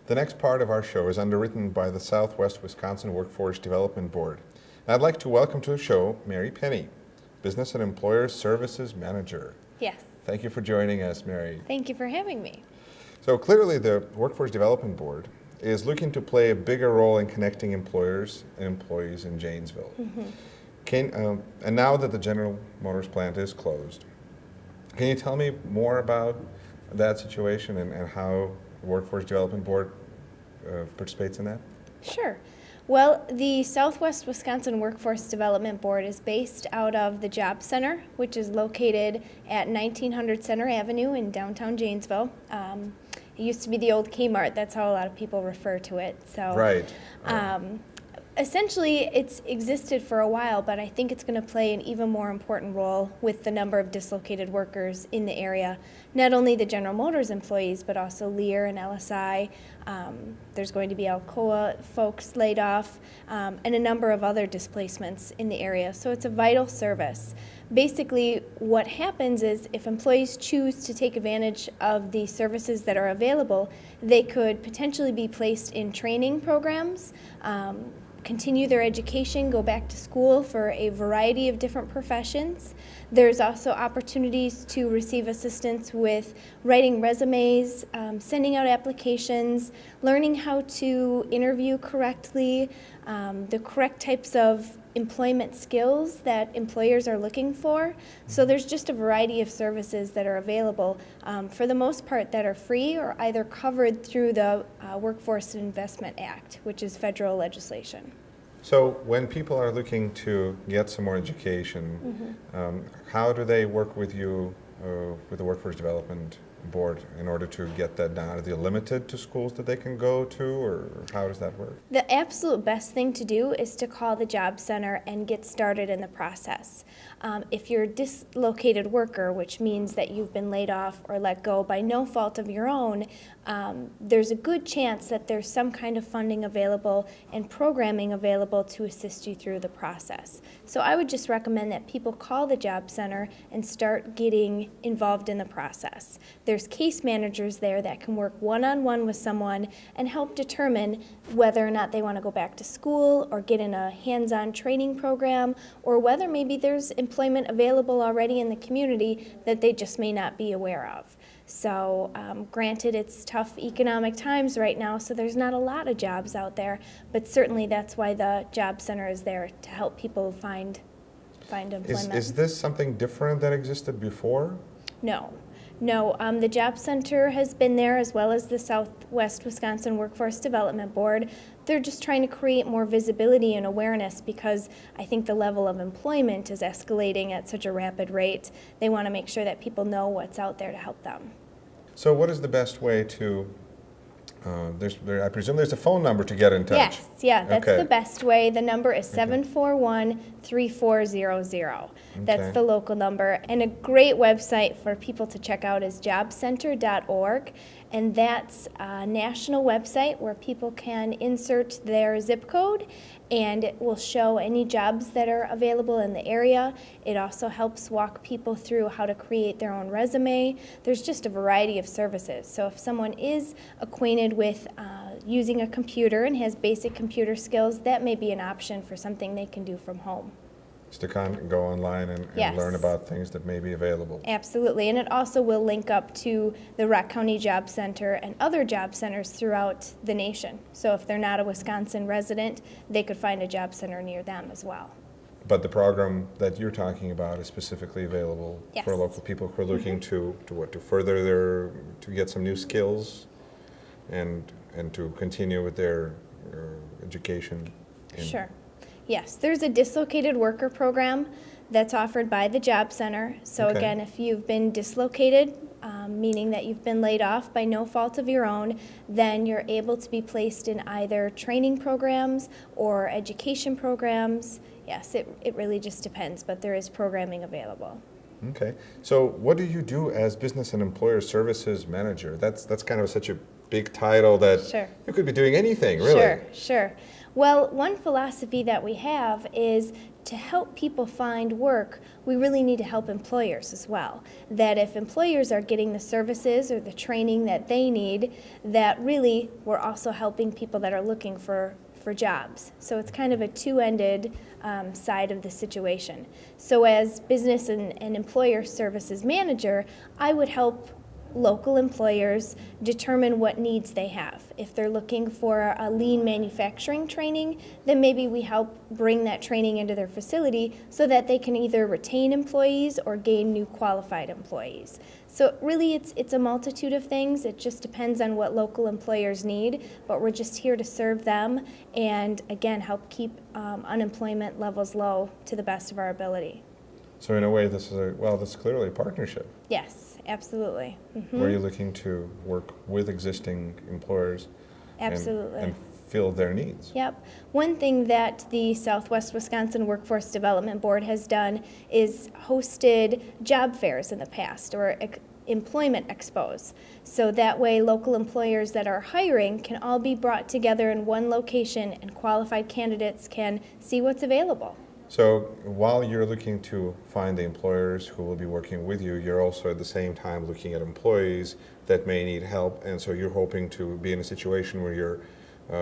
The next part of our show is underwritten by the Southwest Wisconsin Workforce Development Board. I'd like to welcome to the show Mary Penny, Business and Employer Services Manager. Yes. Thank you for joining us, Mary. Thank you for having me. So clearly the Workforce Development Board is looking to play a bigger role in connecting employers and employees in Janesville. Mm-hmm. And now that the General Motors plant is closed, can you tell me more about that situation and how the Workforce Development Board participates in that? Sure. Well, the Southwest Wisconsin Workforce Development Board is based out of the Job Center, which is located at 1900 Center Avenue in downtown Janesville. It used to be the old Kmart. That's how a lot of people refer to it. So, right. Essentially, it's existed for a while, but I think it's going to play an even more important role with the number of dislocated workers in the area. Not only the General Motors employees, but also Lear and LSI. There's going to be Alcoa folks laid off, and a number of other displacements in the area. So it's a vital service. Basically, what happens is if employees choose to take advantage of the services that are available, they could potentially be placed in training programs, continue their education, go back to school for a variety of different professions. There's also opportunities to receive assistance with writing resumes, sending out applications, learning how to interview correctly, the correct types of employment skills that employers are looking for. So there's just a variety of services that are available, for the most part that are free or either covered through the Workforce Investment Act, which is federal legislation. So when people are looking to get some more education, how do they work with you, with the Workforce Development Board, in order to get that done? Are they limited to schools that they can go to, or how does that work? The absolute best thing to do is to call the Job Center and get started in the process. If you're a dislocated worker, which means that you've been laid off or let go by no fault of your own, there's a good chance that there's some kind of funding available and programming available to assist you through the process. So I would just recommend that people call the Job Center and start getting involved in the process. There's case managers there that can work one-on-one with someone and help determine whether or not they want to go back to school or get in a hands-on training program, or whether maybe there's employment available already in the community that they just may not be aware of. So granted, it's tough economic times right now, so there's not a lot of jobs out there, but certainly that's why the Job Center is there, to help people find employment. Is this something different that existed before? No, the Job Center has been there, as well as the Southwest Wisconsin Workforce Development Board. They're just trying to create more visibility and awareness, because I think the level of employment is escalating at such a rapid rate. They want to make sure that people know what's out there to help them. So what is the best way to, I presume there's a phone number to get in touch? Yes, yeah, that's the best way. The number is 741-3400. That's the local number. And a great website for people to check out is jobcenter.org. And that's a national website where people can insert their zip code, and it will show any jobs that are available in the area. It also helps walk people through how to create their own resume. There's just a variety of services. So if someone is acquainted with using a computer and has basic computer skills, that may be an option for something they can do from home. To go online and learn about things that may be available. Absolutely, and it also will link up to the Rock County Job Center and other job centers throughout the nation. So if they're not a Wisconsin resident, they could find a job center near them as well. But the program that you're talking about is specifically available for local people who are looking to further to get some new skills and to continue with their education. Sure. Yes, there's a dislocated worker program that's offered by the Job Center. So again, if you've been dislocated, meaning that you've been laid off by no fault of your own, then you're able to be placed in either training programs or education programs. Yes, it really just depends, but there is programming available. Okay. So what do you do as Business and Employer Services Manager? That's kind of such a big title that Sure. you could be doing anything, really. Sure, sure. Well, one philosophy that we have is to help people find work, we really need to help employers as well. That if employers are getting the services or the training that they need, that really we're also helping people that are looking for jobs. So it's kind of a two-ended side of the situation. So as Business and Employer Services Manager, I would help local employers determine what needs they have. If they're looking for a lean manufacturing training, then maybe we help bring that training into their facility so that they can either retain employees or gain new qualified employees. So really it's a multitude of things. It just depends on what local employers need, but we're just here to serve them and again help keep unemployment levels low to the best of our ability. So in a way, this is clearly a partnership. Yes, absolutely. Mm-hmm. Where you're looking to work with existing employers Absolutely. and fill their needs. Yep. One thing that the Southwest Wisconsin Workforce Development Board has done is hosted job fairs in the past or employment expos. So that way local employers that are hiring can all be brought together in one location and qualified candidates can see what's available. So while you're looking to find the employers who will be working with you, you're also at the same time looking at employees that may need help, and so you're hoping to be in a situation where you're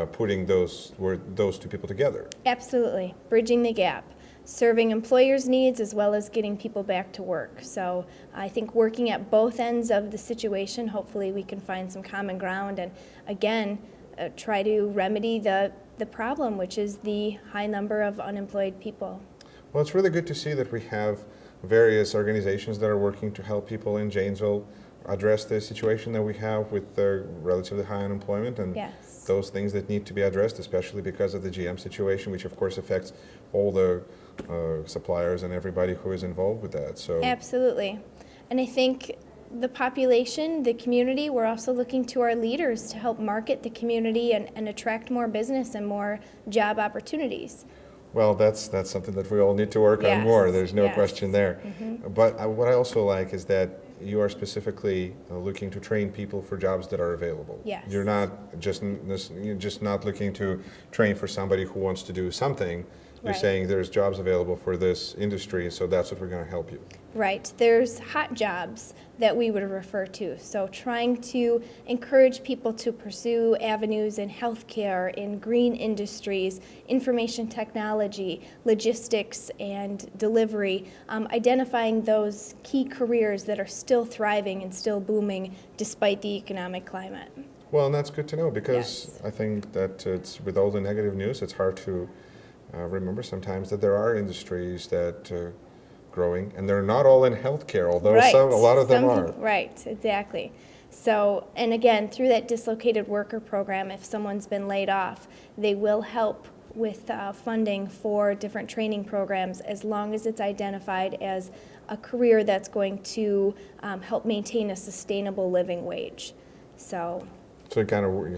putting those two people together. Absolutely. Bridging the gap. Serving employers' needs as well as getting people back to work. So I think working at both ends of the situation, hopefully we can find some common ground and again try to remedy the problem, which is the high number of unemployed people. Well, it's really good to see that we have various organizations that are working to help people in Janesville address the situation that we have with the relatively high unemployment and Yes. those things that need to be addressed, especially because of the GM situation, which of course affects all the suppliers and everybody who is involved with that. So Absolutely. And I think the population, the community, we're also looking to our leaders to help market the community and attract more business and more job opportunities. well, that's something that we all need to work on Yes, more. There's no yes. question there. But what I also like is that you are specifically looking to train people for jobs that are available. Yes. You're just not looking to train for somebody who wants to do something. You're Right. saying there's jobs available for this industry, so that's what we're going to help you. Right. There's hot jobs that we would refer to. So trying to encourage people to pursue avenues in healthcare, in green industries, information technology, logistics, and delivery, identifying those key careers that are still thriving and still booming despite the economic climate. Well, and that's good to know because Yes. I think that it's with all the negative news, it's hard to remember sometimes that there are industries that growing, and they're not all in healthcare, although Right. a lot of them Some are. people- Right, exactly. So, and again, through that dislocated worker program, if someone's been laid off, they will help with funding for different training programs as long as it's identified as a career that's going to help maintain a sustainable living wage. So, So it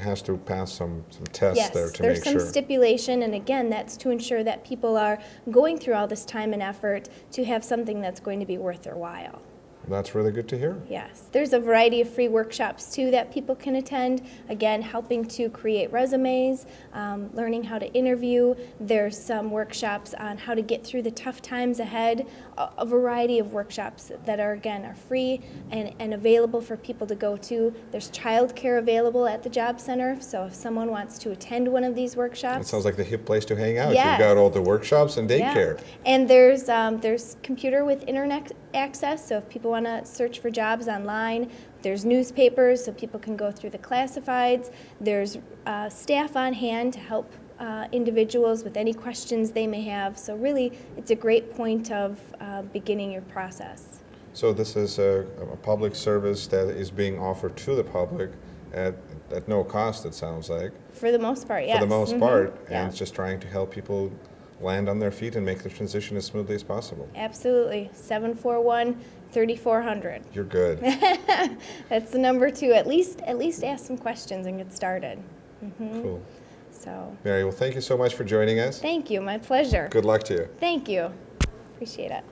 has to pass some tests yes, there to there's make some sure. stipulation, and again, that's to ensure that people are going through all this time and effort to have something that's going to be worth their while. That's really good to hear. Yes, there's a variety of free workshops too that people can attend. Again, helping to create resumes, learning how to interview. There's some workshops on how to get through the tough times ahead. A variety of workshops that are free and available for people to go to. There's childcare available at the job center, so if someone wants to attend one of these workshops. It sounds like the hip place to hang out. Yes. You've got all the workshops and daycare. Yeah. And there's computer with internet access, so if people want to search for jobs online, there's newspapers so people can go through the classifieds. There's staff on hand to help individuals with any questions they may have. So really, it's a great point of beginning your process. So this is a public service that is being offered to the public at no cost, it sounds like. For the most part, yes. For the most Mhm. part, and Yeah. it's just trying to help people land on their feet and make the transition as smoothly as possible. Absolutely. 741-3400. You're good. That's the number to at least ask some questions and get started. Cool. So, Mary, well, thank you so much for joining us. thank you. My pleasure. Good luck to you. Thank you. Appreciate it.